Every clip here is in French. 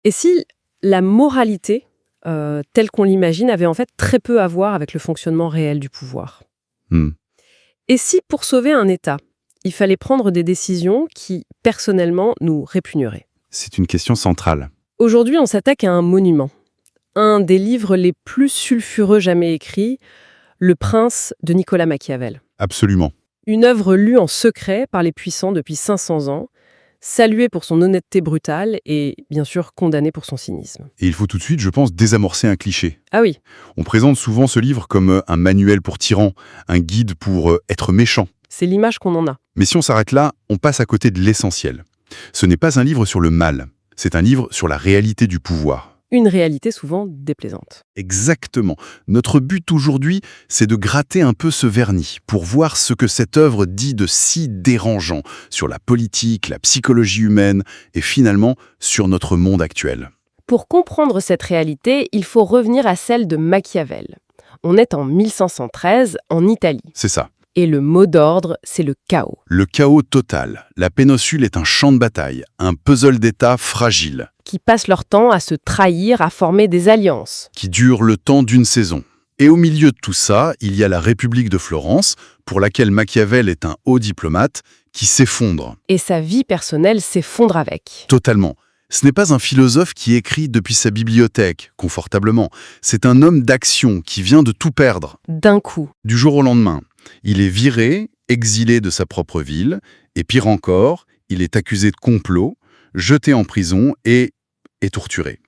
Et si la moralité, telle qu'on l'imagine, avait en fait très peu à voir avec le fonctionnement réel du pouvoir? Hmm. Et si, pour sauver un État, il fallait prendre des décisions qui, personnellement, nous répugneraient? C'est une question centrale. Aujourd'hui, on s'attaque à un monument. Un des livres les plus sulfureux jamais écrits, Le Prince de Nicolas Machiavel. Absolument. Une œuvre lue en secret par les puissants depuis 500 ans, saluée pour son honnêteté brutale et, bien sûr, condamnée pour son cynisme. Et il faut tout de suite, je pense, désamorcer un cliché. Ah oui, On présente souvent ce livre comme un manuel pour tyrans, un guide pour être méchant. c'est l'image qu'on en a. Mais si on s'arrête là, on passe à côté de l'essentiel. Ce n'est pas un livre sur le mal, c'est un livre sur la réalité du pouvoir. Une réalité souvent déplaisante. Exactement. Notre but aujourd'hui, c'est de gratter un peu ce vernis pour voir ce que cette œuvre dit de si dérangeant sur la politique, la psychologie humaine et finalement sur notre monde actuel. Pour comprendre cette réalité, il faut revenir à celle de Machiavel. On est en 1513, en Italie. C'est ça. Et le mot d'ordre, c'est le chaos. Le chaos total. La péninsule est un champ de bataille, un puzzle d'État fragile, Qui passent leur temps à se trahir, à former des alliances. qui dure le temps d'une saison. Et au milieu de tout ça, il y a la République de Florence, pour laquelle Machiavel est un haut diplomate, qui s'effondre. Et sa vie personnelle s'effondre avec. Totalement. Ce n'est pas un philosophe qui écrit depuis sa bibliothèque, confortablement. C'est un homme d'action qui vient de tout perdre, D'un coup. du jour au lendemain. Il est viré, exilé de sa propre ville, et pire encore, il est accusé de complot, jeté en prison et torturé.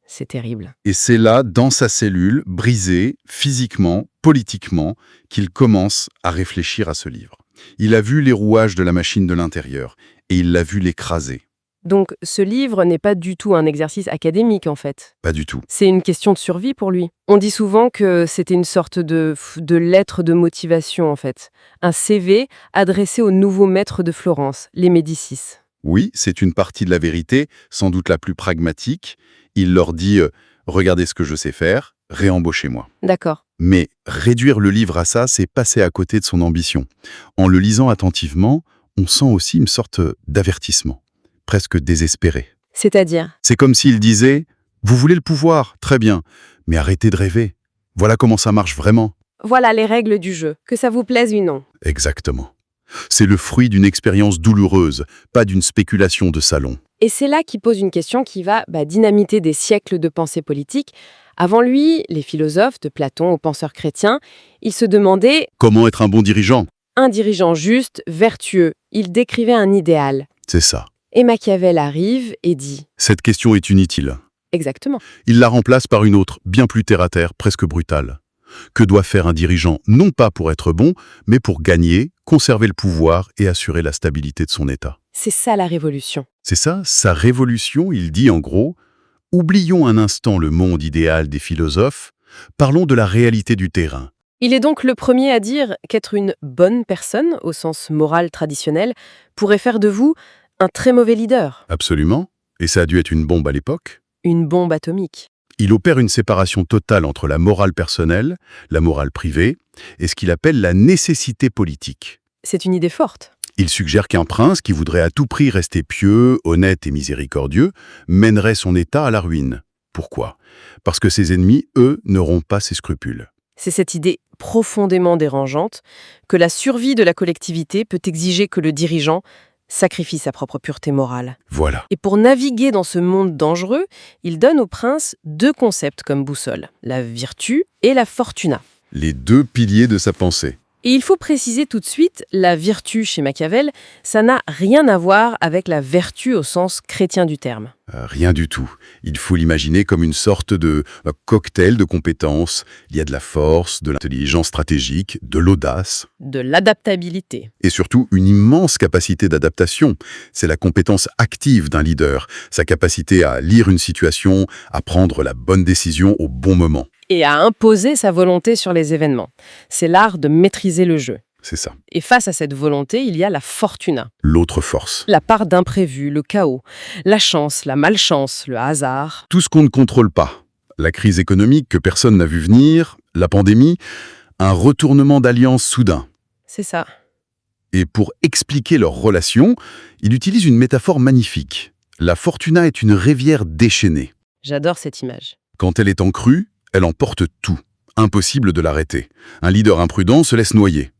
C'est terrible. Et c'est là, dans sa cellule, brisé, physiquement, politiquement, qu'il commence à réfléchir à ce livre. Il a vu les rouages de la machine de l'intérieur, et il l'a vu l'écraser. Donc, ce livre n'est pas du tout un exercice académique, en fait. Pas du tout. C'est une question de survie pour lui. On dit souvent que c'était une sorte de lettre de motivation, en fait. Un CV adressé aux nouveaux maîtres de Florence, les Médicis. Oui, c'est une partie de la vérité, sans doute la plus pragmatique. Il leur dit regardez ce que je sais faire, réembauchez-moi. D'accord. Mais réduire le livre à ça, c'est passer à côté de son ambition. En le lisant attentivement, on sent aussi une sorte d'avertissement, presque désespéré. C'est-à-dire? C'est comme s'il disait vous voulez le pouvoir, très bien, mais arrêtez de rêver. Voilà comment ça marche vraiment. Voilà les règles du jeu, que ça vous plaise ou non. Exactement. C'est le fruit d'une expérience douloureuse, pas d'une spéculation de salon. Et c'est là qu'il pose une question qui va dynamiter des siècles de pensée politique. Avant lui, les philosophes, de Platon aux penseurs chrétiens, ils se demandaient Comment être un bon dirigeant? un dirigeant juste, vertueux. Il décrivait un idéal. C'est ça. Et Machiavel arrive et dit Cette question est inutile. exactement. Il la remplace par une autre, bien plus terre-à-terre, presque brutale. Que doit faire un dirigeant, non pas pour être bon, mais pour gagner, conserver le pouvoir et assurer la stabilité de son État? C'est ça la révolution. C'est ça, sa révolution, il dit en gros, oublions un instant le monde idéal des philosophes, parlons de la réalité du terrain. Il est donc le premier à dire qu'être une bonne personne, au sens moral traditionnel, pourrait faire de vous un très mauvais leader, Absolument. Et ça a dû être une bombe à l'époque. une bombe atomique. Il opère une séparation totale entre la morale personnelle, la morale privée, et ce qu'il appelle la nécessité politique. C'est une idée forte. Il suggère qu'un prince qui voudrait à tout prix rester pieux, honnête et miséricordieux mènerait son État à la ruine. Pourquoi? Parce que ses ennemis, eux, n'auront pas ces scrupules. C'est cette idée profondément dérangeante que la survie de la collectivité peut exiger que le dirigeant sacrifie sa propre pureté morale. Voilà. Et pour naviguer dans ce monde dangereux, il donne au prince deux concepts comme boussole, la vertu et la fortuna. Les deux piliers de sa pensée. Et il faut préciser tout de suite, la vertu chez Machiavel, ça n'a rien à voir avec la vertu au sens chrétien du terme. Rien du tout. Il faut l'imaginer comme une sorte de cocktail de compétences. Il y a de la force, de l'intelligence stratégique, de l'audace. De l'adaptabilité. Et surtout, une immense capacité d'adaptation. C'est la compétence active d'un leader, sa capacité à lire une situation, à prendre la bonne décision au bon moment. Et à imposer sa volonté sur les événements. C'est l'art de maîtriser le jeu. C'est ça. Et face à cette volonté, il y a la fortuna. L'autre force. La part d'imprévu, le chaos, la chance, la malchance, le hasard. Tout ce qu'on ne contrôle pas. La crise économique que personne n'a vu venir, la pandémie, un retournement d'alliance soudain. C'est ça. Et pour expliquer leur relation, il utilise une métaphore magnifique. La fortuna est une rivière déchaînée. J'adore cette image. Quand elle est en crue, elle emporte tout. Impossible de l'arrêter. Un leader imprudent se laisse noyer.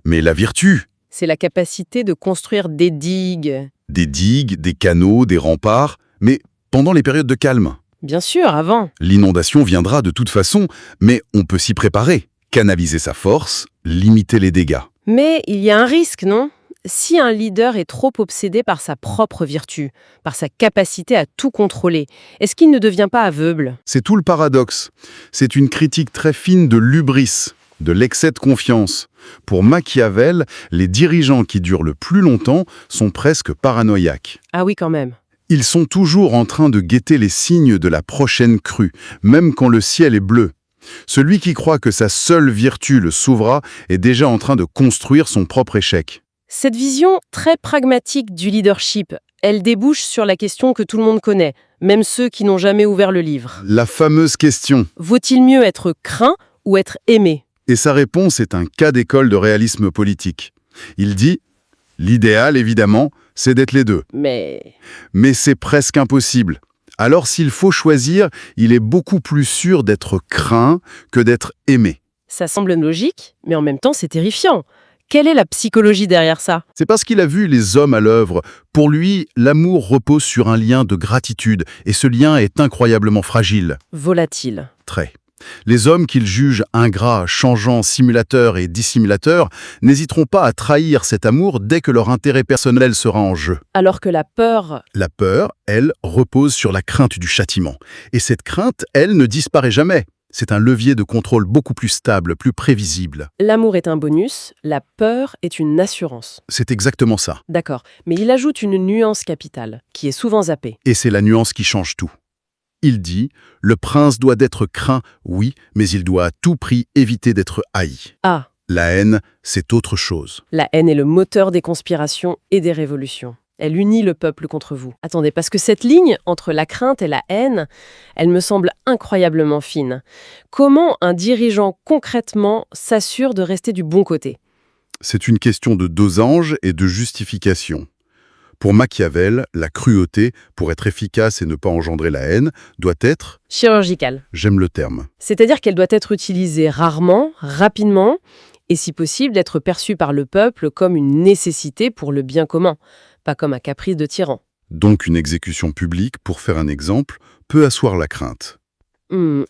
Mais la vertu, C'est la capacité de construire des digues. des digues, des canaux, des remparts, mais pendant les périodes de calme. Bien sûr, avant. L'inondation viendra de toute façon, mais on peut s'y préparer. Canaliser sa force, limiter les dégâts. Mais il y a un risque, non? Si un leader est trop obsédé par sa propre vertu, par sa capacité à tout contrôler, est-ce qu'il ne devient pas aveugle? C'est tout le paradoxe. C'est une critique très fine de l'hubris, de l'excès de confiance. Pour Machiavel, les dirigeants qui durent le plus longtemps sont presque paranoïaques. Ah oui, quand même. Ils sont toujours en train de guetter les signes de la prochaine crue, même quand le ciel est bleu. Celui qui croit que sa seule vertu le sauvera est déjà en train de construire son propre échec. Cette vision très pragmatique du leadership, elle débouche sur la question que tout le monde connaît, même ceux qui n'ont jamais ouvert le livre. La fameuse question. Vaut-il mieux être craint ou être aimé? Et sa réponse est un cas d'école de réalisme politique. Il dit « L'idéal, évidemment, c'est d'être les deux. Mais Mais c'est presque impossible. Alors s'il faut choisir, il est beaucoup plus sûr d'être craint que d'être aimé. ça semble logique, mais en même temps c'est terrifiant. Quelle est la psychologie derrière ça? C'est parce qu'il a vu les hommes à l'œuvre. Pour lui, l'amour repose sur un lien de gratitude, et ce lien est incroyablement fragile. Volatile. Très. Les hommes qu'il juge ingrats, changeants, simulateurs et dissimulateurs n'hésiteront pas à trahir cet amour dès que leur intérêt personnel sera en jeu. Alors que la peur, La peur, elle, repose sur la crainte du châtiment. Et cette crainte, elle, ne disparaît jamais. C'est un levier de contrôle beaucoup plus stable, plus prévisible. l'amour est un bonus, la peur est une assurance. C'est exactement ça. D'accord, mais il ajoute une nuance capitale, qui est souvent zappée. Et c'est la nuance qui change tout. Il dit « Le prince doit être craint, oui, mais il doit à tout prix éviter d'être haï. Ah, » La haine, c'est autre chose. la haine est le moteur des conspirations et des révolutions. Elle unit le peuple contre vous. Attendez, parce que cette ligne entre la crainte et la haine, elle me semble incroyablement fine. Comment un dirigeant concrètement s'assure de rester du bon côté? C'est une question de dosage et de justification. Pour Machiavel, la cruauté, pour être efficace et ne pas engendrer la haine, doit être, Chirurgical. j'aime le terme, C'est-à-dire qu'elle doit être utilisée rarement, rapidement, et si possible d'être perçue par le peuple comme une nécessité pour le bien commun, pas comme un caprice de tyran. donc une exécution publique, pour faire un exemple, peut asseoir la crainte.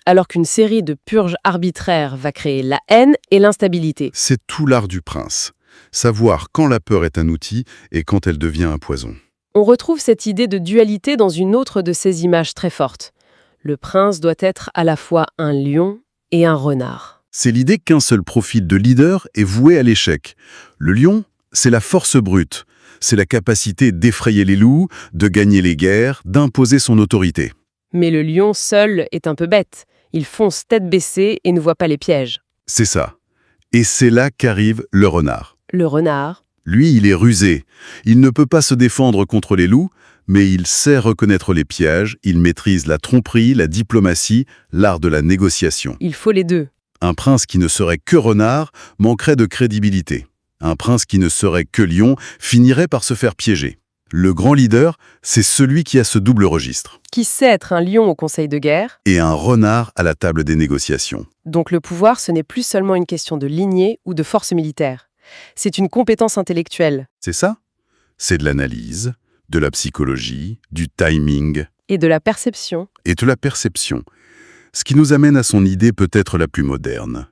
Alors qu'une série de purges arbitraires va créer la haine et l'instabilité. C'est tout l'art du prince. Savoir quand la peur est un outil et quand elle devient un poison. On retrouve cette idée de dualité dans une autre de ces images très fortes. Le prince doit être à la fois un lion et un renard. C'est l'idée qu'un seul profil de leader est voué à l'échec. Le lion, c'est la force brute. C'est la capacité d'effrayer les loups, de gagner les guerres, d'imposer son autorité. Mais le lion seul est un peu bête. Il fonce tête baissée et ne voit pas les pièges. C'est ça. Et c'est là qu'arrive le renard. Le renard, Lui, il est rusé. Il ne peut pas se défendre contre les loups, mais il sait reconnaître les pièges, il maîtrise la tromperie, la diplomatie, l'art de la négociation. il faut les deux. Un prince qui ne serait que renard manquerait de crédibilité. Un prince qui ne serait que lion finirait par se faire piéger. Le grand leader, c'est celui qui a ce double registre. Qui sait être un lion au conseil de guerre? Et un renard à la table des négociations. Donc le pouvoir, ce n'est plus seulement une question de lignée ou de force militaire. C'est une compétence intellectuelle C'est ça? C'est de l'analyse, de la psychologie, du timing et de la perception. et de la perception. Ce qui nous amène à son idée peut-être la plus moderne.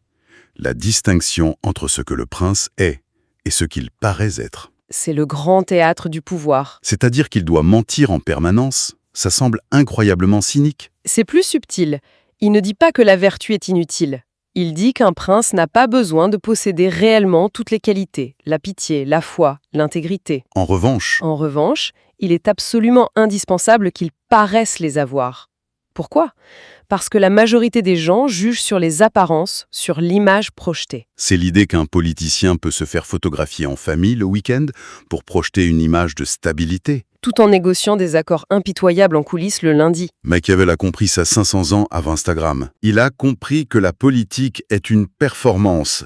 La distinction entre ce que le prince est et ce qu'il paraît être. C'est le grand théâtre du pouvoir. C'est-à-dire qu'il doit mentir en permanence. Ça semble incroyablement cynique. C'est plus subtil. Il ne dit pas que la vertu est inutile. Il dit qu'un prince n'a pas besoin de posséder réellement toutes les qualités, la pitié, la foi, l'intégrité. En revanche, En revanche, il est absolument indispensable qu'il paraisse les avoir. Pourquoi? Parce que la majorité des gens jugent sur les apparences, sur l'image projetée. c'est l'idée qu'un politicien peut se faire photographier en famille le week-end pour projeter une image de stabilité. Tout en négociant des accords impitoyables en coulisses le lundi. Machiavel a compris ça 500 ans avant Instagram. Il a compris que la politique est une performance.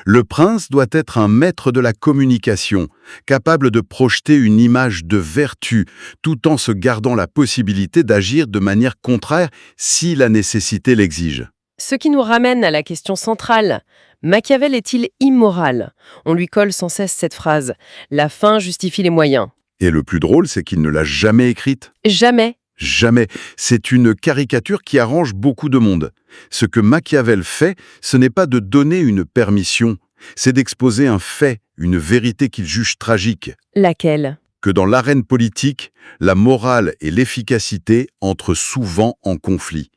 Le prince doit être un maître de la communication, capable de projeter une image de vertu, tout en se gardant la possibilité d'agir de manière contraire si la nécessité l'exige. Ce qui nous ramène à la question centrale. Machiavel est-il immoral? On lui colle sans cesse cette phrase. La fin justifie les moyens. Et le plus drôle, c'est qu'il ne l'a jamais écrite. Jamais. Jamais. C'est une caricature qui arrange beaucoup de monde. Ce que Machiavel fait, ce n'est pas de donner une permission, c'est d'exposer un fait, une vérité qu'il juge tragique. Laquelle? Que dans l'arène politique, la morale et l'efficacité entrent souvent en conflit.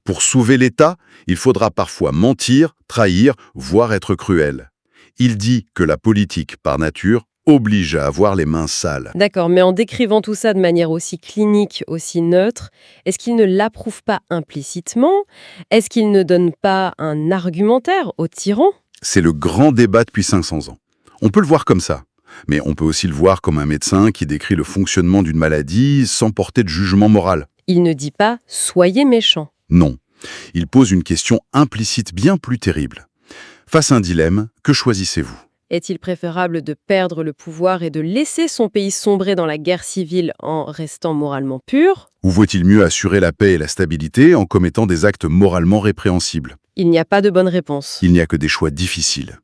Pour sauver l'État, il faudra parfois mentir, trahir, voire être cruel. Il dit que la politique, par nature, oblige à avoir les mains sales. D'accord, mais en décrivant tout ça de manière aussi clinique, aussi neutre, est-ce qu'il ne l'approuve pas implicitement? Est-ce qu'il ne donne pas un argumentaire au tyran? C'est le grand débat depuis 500 ans. On peut le voir comme ça, mais on peut aussi le voir comme un médecin qui décrit le fonctionnement d'une maladie sans porter de jugement moral. Il ne dit pas « soyez méchant ». Non. Il pose une question implicite bien plus terrible. Face à un dilemme, que choisissez-vous? Est-il préférable de perdre le pouvoir et de laisser son pays sombrer dans la guerre civile en restant moralement pur? Ou vaut-il mieux assurer la paix et la stabilité en commettant des actes moralement répréhensibles? Il n'y a pas de bonne réponse. Il n'y a que des choix difficiles.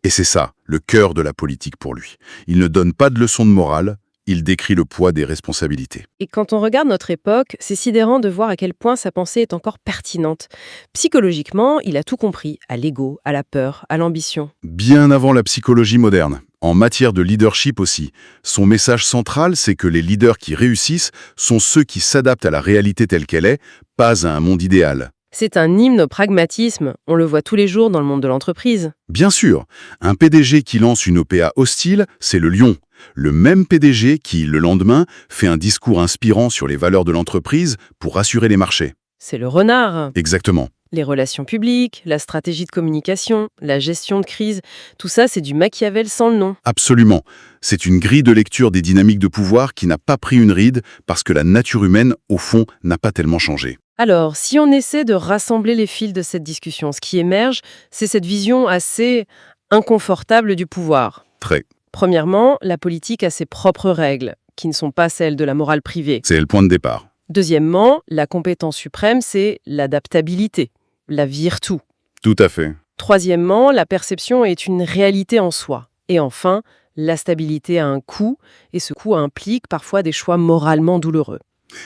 Et c'est ça, le cœur de la politique pour lui. Il ne donne pas de leçons de morale, il décrit le poids des responsabilités. Et quand on regarde notre époque, c'est sidérant de voir à quel point sa pensée est encore pertinente. Psychologiquement, il a tout compris, à l'ego, à la peur, à l'ambition. Bien avant la psychologie moderne, en matière de leadership aussi, son message central, c'est que les leaders qui réussissent sont ceux qui s'adaptent à la réalité telle qu'elle est, pas à un monde idéal. C'est un hymne au pragmatisme, on le voit tous les jours dans le monde de l'entreprise. Bien sûr, un PDG qui lance une OPA hostile, c'est le lion. Le même PDG qui, le lendemain, fait un discours inspirant sur les valeurs de l'entreprise pour rassurer les marchés. C'est le renard. Exactement. Les relations publiques, la stratégie de communication, la gestion de crise, tout ça c'est du Machiavel sans le nom. Absolument. C'est une grille de lecture des dynamiques de pouvoir qui n'a pas pris une ride parce que la nature humaine, au fond, n'a pas tellement changé. Alors, si on essaie de rassembler les fils de cette discussion, ce qui émerge, c'est cette vision assez inconfortable du pouvoir. Très. Premièrement, la politique a ses propres règles, qui ne sont pas celles de la morale privée. C'est le point de départ. Deuxièmement, la compétence suprême, c'est l'adaptabilité, la virtu. Tout à fait. Troisièmement, la perception est une réalité en soi. Et enfin, la stabilité a un coût, et ce coût implique parfois des choix moralement douloureux.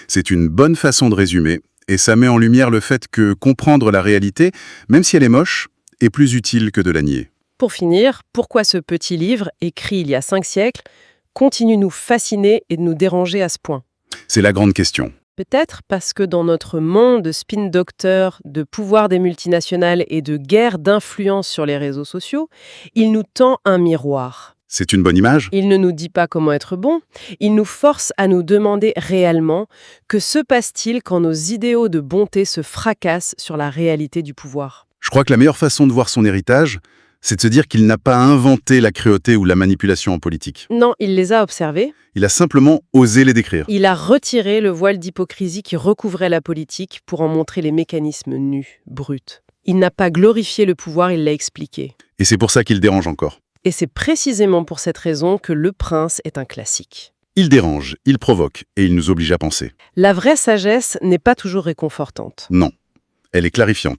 C'est une bonne façon de résumer, et ça met en lumière le fait que comprendre la réalité, même si elle est moche, est plus utile que de la nier. Pour finir, pourquoi ce petit livre, écrit il y a 5 siècles, continue de nous fasciner et de nous déranger à ce point? C'est la grande question. Peut-être parce que dans notre monde de spin doctor, de pouvoir des multinationales et de guerre d'influence sur les réseaux sociaux, il nous tend un miroir. C'est une bonne image? Il ne nous dit pas comment être bon, il nous force à nous demander réellement que se passe-t-il quand nos idéaux de bonté se fracassent sur la réalité du pouvoir. Je crois que la meilleure façon de voir son héritage, c'est de se dire qu'il n'a pas inventé la cruauté ou la manipulation en politique. Non, il les a observés. Il a simplement osé les décrire. Il a retiré le voile d'hypocrisie qui recouvrait la politique pour en montrer les mécanismes nus, bruts. Il n'a pas glorifié le pouvoir, il l'a expliqué. Et c'est pour ça qu'il dérange encore. Et c'est précisément pour cette raison que Le Prince est un classique. Il dérange, il provoque, et il nous oblige à penser. La vraie sagesse n'est pas toujours réconfortante. Non, elle est clarifiante.